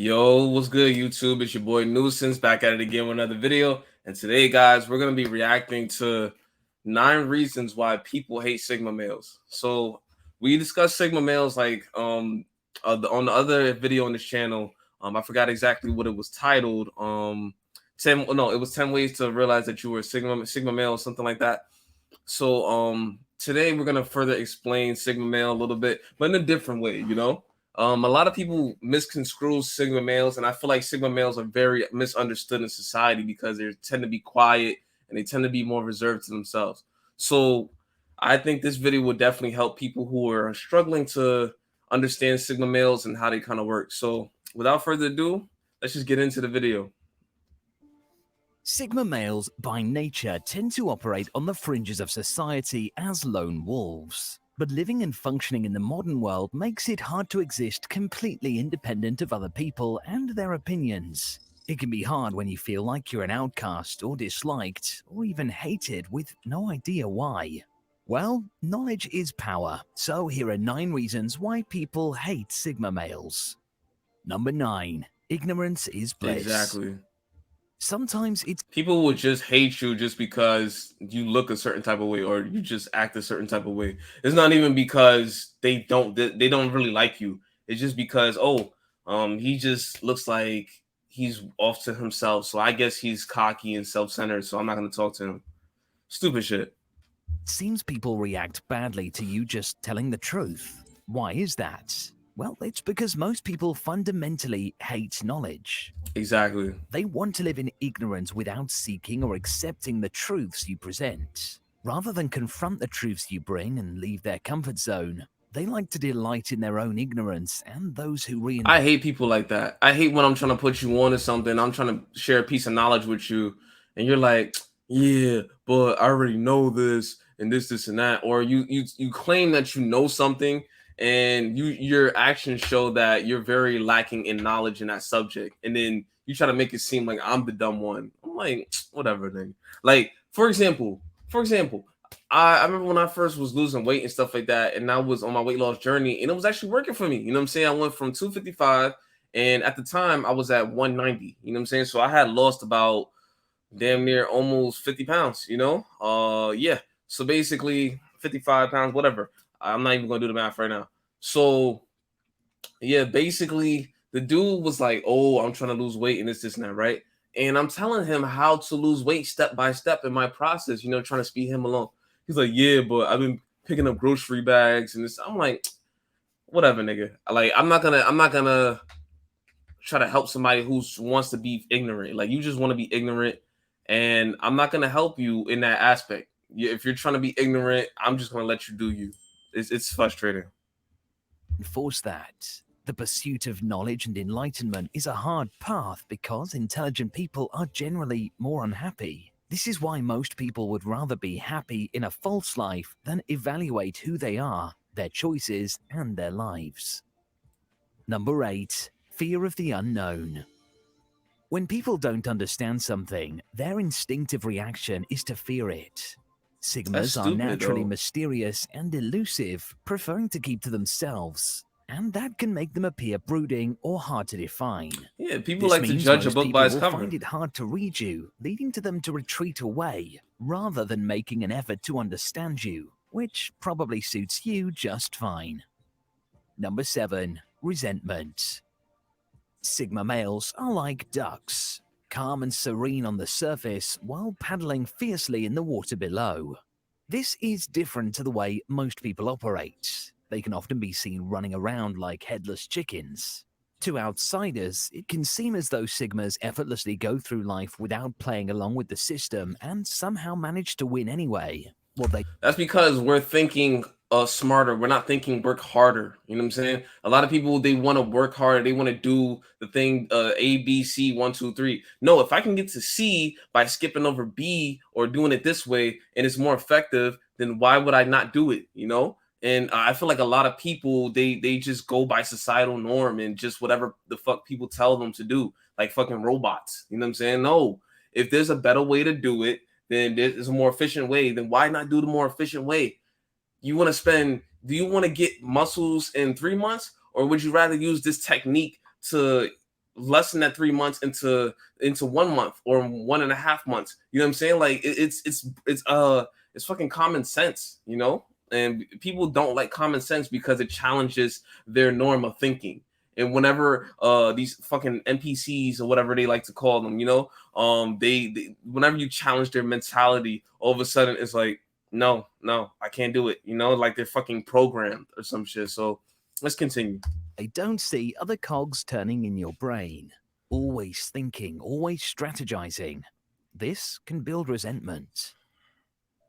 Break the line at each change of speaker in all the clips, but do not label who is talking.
Yo, what's good, YouTube? It's your boy Nuisance back at it again with another video. And today, guys, we're gonna be reacting to 9 reasons why people hate Sigma males. So we discussed Sigma males like on the other video on this channel. I forgot exactly what it was titled. 10 no, it was 10 ways to realize that you were a Sigma male, something like that. So today we're gonna further explain Sigma male a little bit, but in a different way. A lot of people misconstrue Sigma males, and I feel like Sigma males are very misunderstood in society because they tend to be quiet and they tend to be more reserved to themselves. So I think this video will definitely help people who are struggling to understand Sigma males and how they kind of work. So without further ado, let's just get into the video.
Sigma males, by nature, tend to operate on the fringes of society as lone wolves. But living and functioning in the modern world makes it hard to exist completely independent of other people and their opinions. It can be hard when you feel like you're an outcast or disliked or even hated with no idea why. Well, knowledge is power, so here are 9 reasons why people hate Sigma males. Number 9. Ignorance is bliss.
Exactly.
Sometimes it's
People would just hate you just because you look a certain type of way or you just act a certain type of way. It's not even because they don't really like you. It's just because he just looks like he's off to himself. So I guess he's cocky and self-centered, so I'm not going to talk to him. Stupid shit.
seems people react badly to you just telling the truth. Why is that? Well, it's because most people fundamentally hate knowledge.
Exactly.
They want to live in ignorance without seeking or accepting the truths you present. Rather than confront the truths you bring and leave their comfort zone, they like to delight in their own ignorance and those who
I
reinvent.
hate people like that. I hate when I'm trying to put you on to something. I'm trying to share a piece of knowledge with you, and you're like, "Yeah, but I already know this and this, and that." Or you claim that you know something, and your actions show that you're very lacking in knowledge in that subject, and then you try to make it seem like I'm the dumb one. I'm like, whatever, nigga. Like, for example, I remember when I first was losing weight and stuff like that, and I was on my weight loss journey, and it was actually working for me. You know what I'm saying? I went from 255, and at the time I was at 190. You know what I'm saying? So I had lost about damn near almost 50 pounds. Yeah. So basically 55 pounds, whatever. I'm not even gonna do the math right now. So yeah, basically the dude was like, "Oh, I'm trying to lose weight and this, and that, right?" And I'm telling him how to lose weight step by step in my process, trying to speed him along. He's like, "Yeah, but I've been picking up grocery bags and this." I'm like, whatever, nigga. Like, I'm not gonna try to help somebody who wants to be ignorant. Like, you just want to be ignorant, and I'm not gonna help you in that aspect. If you're trying to be ignorant, I'm just gonna let you do you. It's frustrating.
Enforce that. The pursuit of knowledge and enlightenment is a hard path because intelligent people are generally more unhappy. This is why most people would rather be happy in a false life than evaluate who they are, their choices, and their lives. Number 8. Fear of the unknown. When people don't understand something, their instinctive reaction is to fear it.
That's
Sigmas are
stupid
naturally
though.
mysterious and elusive, preferring to keep to themselves, and that can make them appear brooding or hard to define.
Yeah, people
This
like to
means
judge a
most
book by
people
its
will
cover.
find it hard to read you, leading to them to retreat away, rather than making an effort to understand you, which probably suits you just fine. Number 7. Resentment. Sigma males are like ducks, calm and serene on the surface while paddling fiercely in the water below. This is different to the way most people operate. They can often be seen running around like headless chickens. To outsiders, it can seem as though Sigmas effortlessly go through life without playing along with the system and somehow manage to win anyway. What they
That's because we're thinking smarter. We're not thinking work harder. You know what I'm saying? A lot of people, they want to work harder. They want to do the thing A, B, C, 1, 2, 3. No, if I can get to C by skipping over B or doing it this way and it's more effective, then why would I not do it? And I feel like a lot of people, they just go by societal norm and just whatever the fuck people tell them to do, like fucking robots. You know what I'm saying? No, if there's a better way to do it, then there's a more efficient way. Then why not do the more efficient way? Do you want to get muscles in 3 months, or would you rather use this technique to lessen that 3 months into 1 month or 1.5 months. You know what I'm saying? Like it's fucking common sense, you know? And people don't like common sense because it challenges their norm of thinking. And whenever these fucking NPCs or whatever they like to call them, you know, they whenever you challenge their mentality, all of a sudden it's like, no, I can't do it. You know, like they're fucking programmed or some shit. So let's continue.
They don't see other cogs turning in your brain, always thinking, always strategizing. This can build resentment.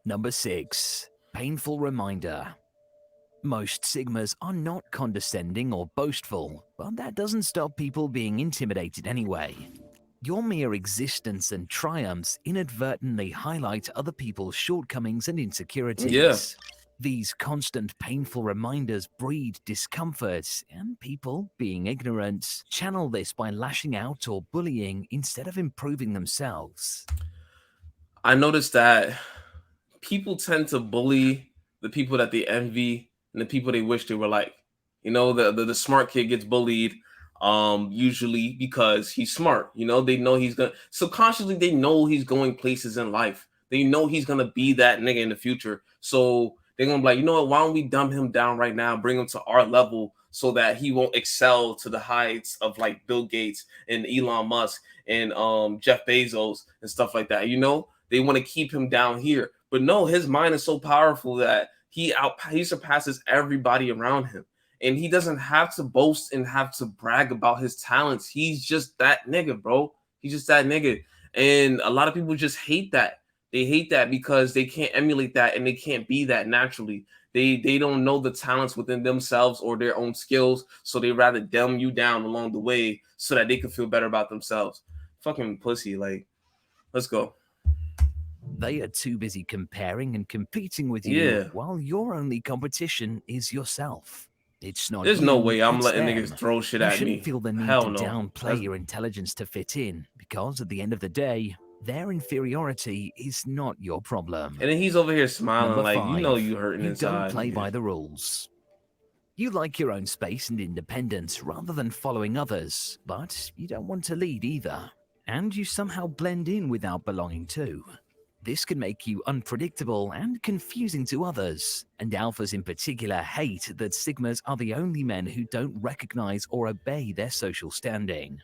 Number 6, painful reminder. Most Sigmas are not condescending or boastful, but that doesn't stop people being intimidated anyway. Your mere existence and triumphs inadvertently highlight other people's shortcomings and insecurities.
Yeah.
These constant painful reminders breed discomfort, and people, being ignorant, channel this by lashing out or bullying instead of improving themselves.
I noticed that people tend to bully the people that they envy and the people they wish they were like. You know, the smart kid gets bullied usually because he's smart. You know, they know he's gonna subconsciously they know he's going places in life. They know he's gonna be that nigga in the future. So they're gonna be like, you know what, why don't we dumb him down right now, bring him to our level so that he won't excel to the heights of like Bill Gates and Elon Musk and Jeff Bezos and stuff like that. You know, they want to keep him down here. But no, his mind is so powerful that he surpasses everybody around him. And he doesn't have to boast and have to brag about his talents. He's just that nigga, bro. He's just that nigga. And a lot of people just hate that. They hate that because they can't emulate that and they can't be that naturally. They don't know the talents within themselves or their own skills, so they rather dumb you down along the way so that they can feel better about themselves. Fucking pussy, like, let's go.
They are too busy comparing and competing with you,
Yeah.
while your only competition is yourself. It's not
There's
you,
no way I'm
it's
letting
them.
niggas throw shit
You
at
shouldn't
me.
feel the need
Hell
to
no.
downplay your intelligence to fit in, because at the end of the day, their inferiority is not your problem.
And then he's over here smiling
Number
like,
5,
you know you hurting
you
inside.
don't play
nigga.
by the rules. You like your own space and independence rather than following others, but you don't want to lead either. And you somehow blend in without belonging too. This can make you unpredictable and confusing to others, and alphas in particular hate that Sigmas are the only men who don't recognize or obey their social standing.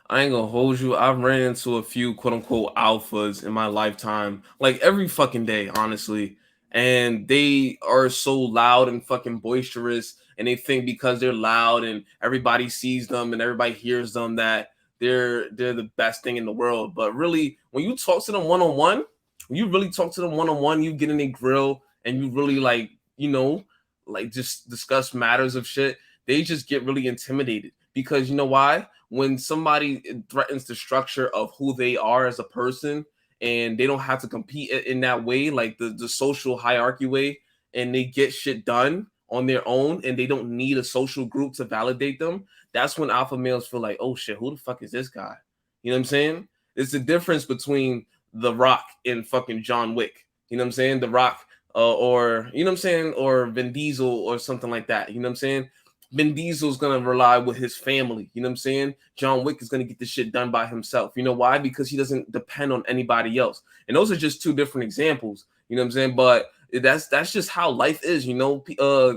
I ain't gonna hold you. I've ran into a few quote unquote alphas in my lifetime, like every fucking day, honestly. And they are so loud and fucking boisterous, and they think because they're loud and everybody sees them and everybody hears them that they're the best thing in the world. But really, when you talk to them one on one, when you really talk to them one on one, you get in a grill and you really like, you know, like just discuss matters of shit. They just get really intimidated because you know why? When somebody threatens the structure of who they are as a person and they don't have to compete in that way, like the social hierarchy way, and they get shit done on their own and they don't need a social group to validate them, that's when alpha males feel like, oh shit, who the fuck is this guy? You know what I'm saying? It's the difference between The Rock and fucking John Wick. You know what I'm saying? The Rock or, you know what I'm saying? Or Vin Diesel or something like that. You know what I'm saying? Vin Diesel's gonna rely with his family. You know what I'm saying? John Wick is gonna get this shit done by himself. You know why? Because he doesn't depend on anybody else. And those are just two different examples. You know what I'm saying? But that's just how life is. You know,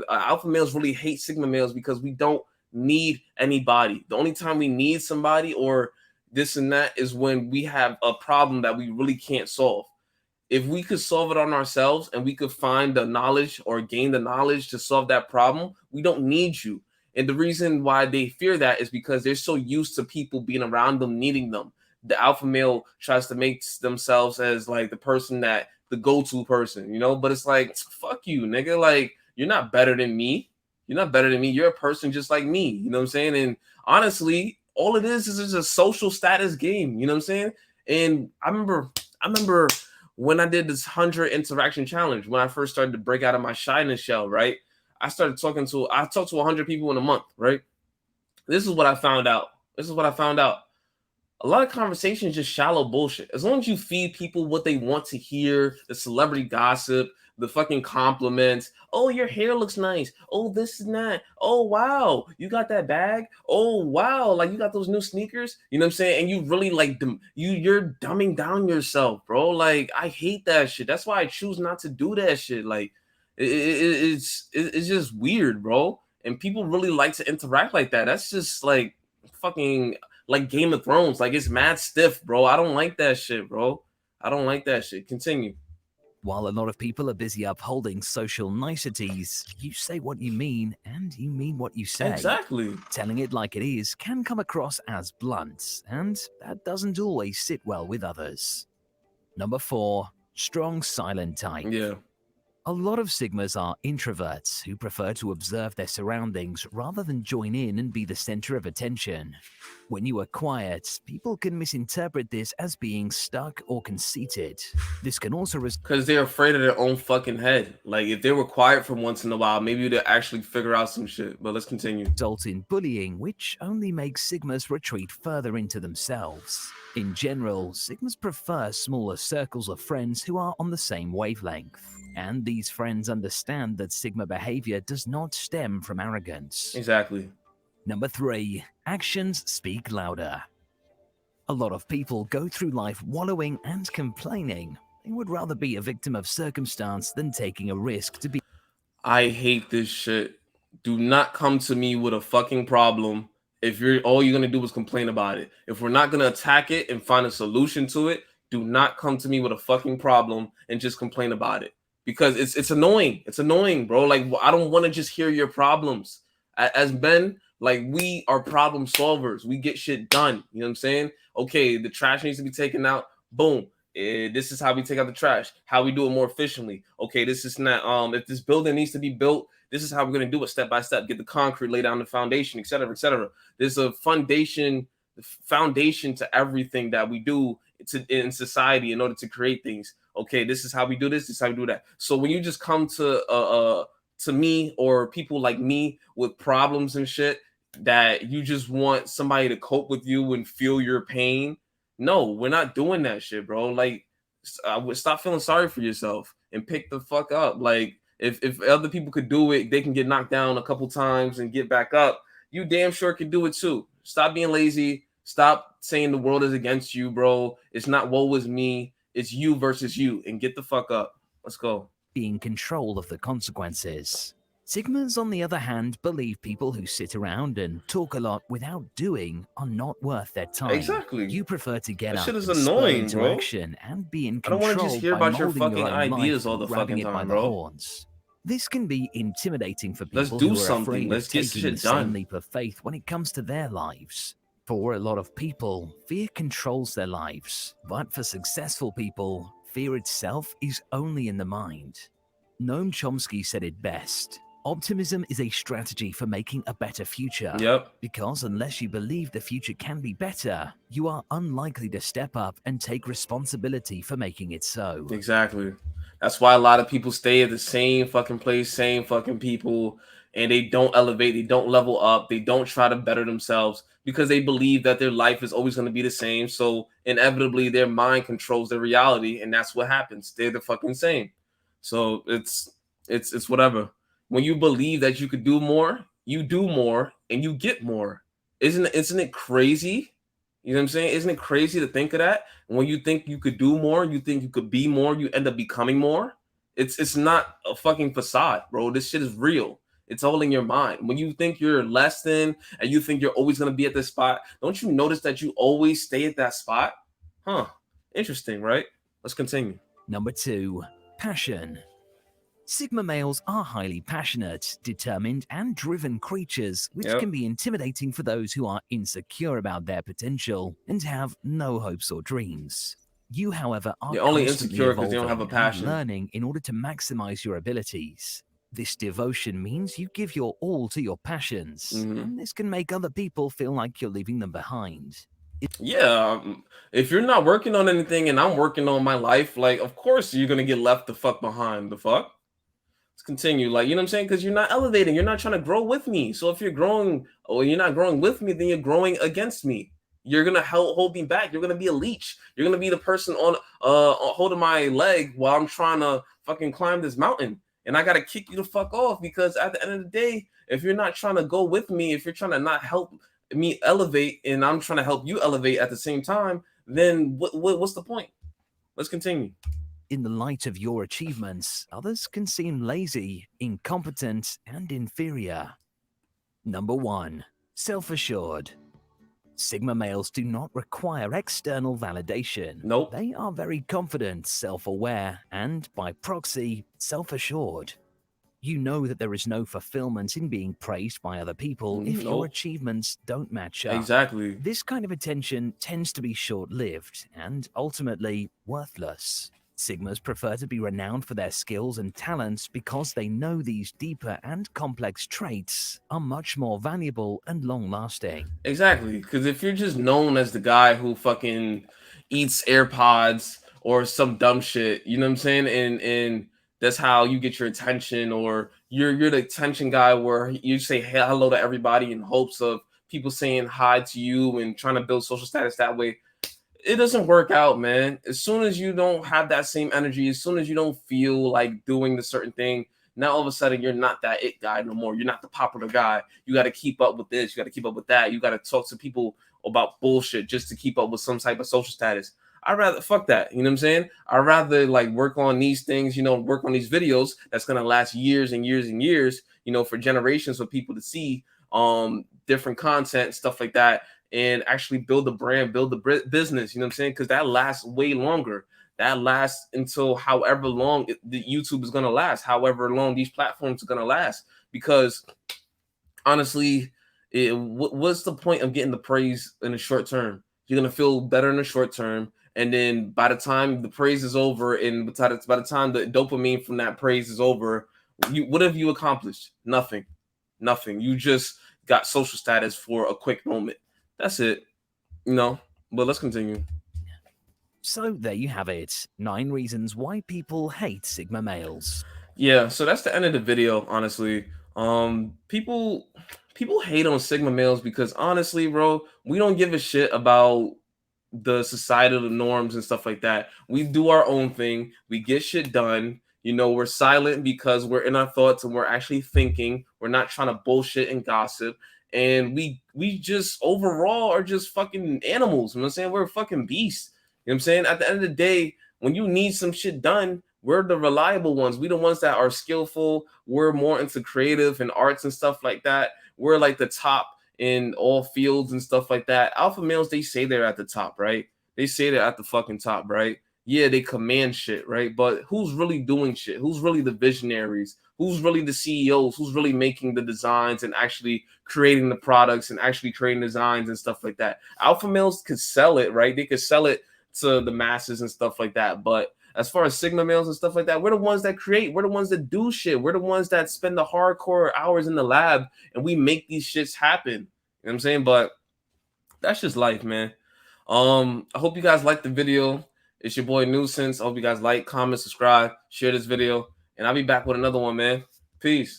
alpha males really hate sigma males because we don't need anybody. The only time we need somebody or this and that is when we have a problem that we really can't solve. If we could solve it on ourselves and we could find the knowledge or gain the knowledge to solve that problem, we don't need you. And the reason why they fear that is because they're so used to people being around them, needing them. The alpha male tries to make themselves as like the person that the go-to person, you know, but it's like, fuck you, nigga. Like, you're not better than me. You're not better than me. You're a person just like me. You know what I'm saying? And honestly, all it is just a social status game. You know what I'm saying? And I remember when I did this 100 interaction challenge, when I first started to break out of my shyness shell, right? I talked to 100 people in a month, right? This is what I found out. A lot of conversations just shallow bullshit. As long as you feed people what they want to hear, the celebrity gossip, the fucking compliments. Oh, your hair looks nice. Oh, this and that. Oh, wow, you got that bag. Oh, wow, like you got those new sneakers. You know what I'm saying? And you really like them. You're dumbing down yourself, bro. Like I hate that shit. That's why I choose not to do that shit. Like it's just weird, bro. And people really like to interact like that. That's just like fucking like Game of Thrones. Like it's mad stiff, bro. I don't like that shit, bro. I don't like that shit. Continue.
While a lot of people are busy upholding social niceties, you say what you mean and you mean what you say.
Exactly.
Telling it like it is can come across as blunt, and that doesn't always sit well with others. Number 4, strong silent type.
Yeah.
A lot of Sigmas are introverts who prefer to observe their surroundings rather than join in and be the center of attention. When you are quiet, people can misinterpret this as being stuck or conceited. This can also
Because they're afraid of their own fucking head. Like if they were quiet for once in a while, maybe they'll actually figure out some shit. But let's continue.
result in bullying, which only makes Sigmas retreat further into themselves. In general, Sigmas prefer smaller circles of friends who are on the same wavelength. And these friends understand that Sigma behavior does not stem from arrogance.
Exactly.
Number 3, actions speak louder. A lot of people go through life wallowing and complaining. They would rather be a victim of circumstance than taking a risk to be.
I hate this shit. Do not come to me with a fucking problem if you're all you're gonna do is complain about it. If we're not gonna attack it and find a solution to it, do not come to me with a fucking problem and just complain about it. Because it's annoying. It's annoying, bro. Like I don't want to just hear your problems. As men, like we are problem solvers. We get shit done. You know what I'm saying? Okay, the trash needs to be taken out. Boom. This is how we take out the trash. How we do it more efficiently. Okay, this is not. If this building needs to be built, this is how we're gonna do it step by step. Get the concrete, lay down the foundation, etc., etc. There's a foundation to everything that we do in society in order to create things. Okay, this is how we do this. This is how we do that. So when you just come to me or people like me with problems and shit that you just want somebody to cope with you and feel your pain, no, we're not doing that shit, bro. Like, stop feeling sorry for yourself and pick the fuck up. Like, if other people could do it, they can get knocked down a couple times and get back up. You damn sure can do it too. Stop being lazy. Stop saying the world is against you, bro. It's not woe is me. It's you versus you. And get the fuck up. Let's go.
Be in control of the consequences. Sigmas, on the other hand, believe people who sit around and talk a lot without doing are not worth their time.
Exactly.
You prefer to get
That
up
shit is
and spur
annoying,
into
bro.
action and be in
I don't
control
want to just hear
by
about your
molding
fucking
own
ideas
life
all the
and grabbing
fucking
it by
time,
the
bro.
horns. This can be intimidating for
Let's
people
do
who are
something.
afraid
Let's
of
get
taking
shit
the same
done.
leap of faith when it comes to their lives. For a lot of people, fear controls their lives, but for successful people, fear itself is only in the mind. Noam Chomsky said it best. Optimism is a strategy for making a better future.
Yep.
Because unless you believe the future can be better, you are unlikely to step up and take responsibility for making it so.
Exactly. That's why a lot of people stay at the same fucking place, same fucking people, and they don't elevate, they don't level up, they don't try to better themselves because they believe that their life is always going to be the same. So inevitably their mind controls their reality, and that's what happens. They're the fucking same. So it's whatever. When you believe that you could do more, you do more and you get more. Isn't it crazy? You know what I'm saying? Isn't it crazy to think of that? When you think you could do more, you think you could be more, you end up becoming more. It's not a fucking facade, bro. This shit is real. It's all in your mind. When you think you're less than and you think you're always gonna be at this spot, don't you notice that you always stay at that spot? Huh. Interesting, right? Let's continue.
Number 2, passion. Sigma males are highly passionate, determined, and driven creatures, which
Yep.
can be intimidating for those who are insecure about their potential and have no hopes or dreams. You, however, are
They're only
constantly
insecure 'cause they don't have a
evolving
passion.
and learning in order to maximize your abilities. This devotion means you give your all to your passions,
Mhm.
and this can make other people feel like you're leaving them behind.
Yeah, if you're not working on anything and I'm working on my life, like, of course you're gonna get left the fuck behind. The fuck? Let's continue. Like, you know what I'm saying? Because you're not elevating, you're not trying to grow with me. So if you're growing, or you're not growing with me, then you're growing against me. You're gonna hold me back. You're gonna be a leech. You're gonna be the person on holding my leg while I'm trying to fucking climb this mountain. And I gotta kick you the fuck off because at the end of the day, if you're not trying to go with me, if you're trying to not help me elevate, and I'm trying to help you elevate at the same time, then what's the point? Let's continue.
In the light of your achievements, others can seem lazy, incompetent, and inferior. Number 1. Self-assured. Sigma males do not require external validation.
Nope.
They are very confident, self-aware, and, by proxy, self-assured. You know that there is no fulfillment in being praised by other people if your achievements don't match up.
Exactly.
This kind of attention tends to be short-lived and ultimately worthless. Sigmas prefer to be renowned for their skills and talents because they know these deeper and complex traits are much more valuable and long-lasting.
Exactly, because if you're just known as the guy who fucking eats AirPods or some dumb shit, you know what I'm saying, and that's how you get your attention, or you're the attention guy where you say hello to everybody in hopes of people saying hi to you and trying to build social status that way. It doesn't work out, man. As soon as you don't have that same energy, as soon as you don't feel like doing the certain thing, now all of a sudden you're not that it guy no more. You're not the popular guy. You got to keep up with this. You got to keep up with that. You got to talk to people about bullshit just to keep up with some type of social status. I'd rather fuck that. You know what I'm saying? I'd rather like work on these things, work on these videos that's going to last years and years and years, for generations for people to see different content, stuff like that, and actually build the brand, build the business, you know what I'm saying? Because that lasts way longer. That lasts until however long the YouTube is going to last, however long these platforms are going to last. Because honestly, what's the point of getting the praise in the short term? You're going to feel better in the short term. And then by the time the praise is over, and by the time the dopamine from that praise is over, what have you accomplished? Nothing. You just got social status for a quick moment. That's it, but let's continue.
So there you have it. 9 reasons why people hate Sigma males.
Yeah, so that's the end of the video, honestly. People hate on Sigma males because honestly, bro, we don't give a shit about the societal norms and stuff like that. We do our own thing. We get shit done. We're silent because we're in our thoughts and we're actually thinking. We're not trying to bullshit and gossip. And we just overall are just fucking animals. You know what I'm saying? We're fucking beasts. You know what I'm saying? At the end of the day, when you need some shit done, we're the reliable ones. We the ones that are skillful. We're more into creative and arts and stuff like that. We're like the top in all fields and stuff like that. Alpha males, they say they're at the top, right? They say they're at the fucking top, right? Yeah, they command shit, right? But who's really doing shit? Who's really the visionaries? Who's really the CEOs? Who's really making the designs and actually creating the products and actually creating designs and stuff like that? Alpha males could sell it, right? They could sell it to the masses and stuff like that. But as far as Sigma males and stuff like that, we're the ones that create. We're the ones that do shit. We're the ones that spend the hardcore hours in the lab and we make these shits happen. You know what I'm saying? But that's just life, man. I hope you guys liked the video. It's your boy Nuisance. I hope you guys like, comment, subscribe, share this video, and I'll be back with another one, man. Peace.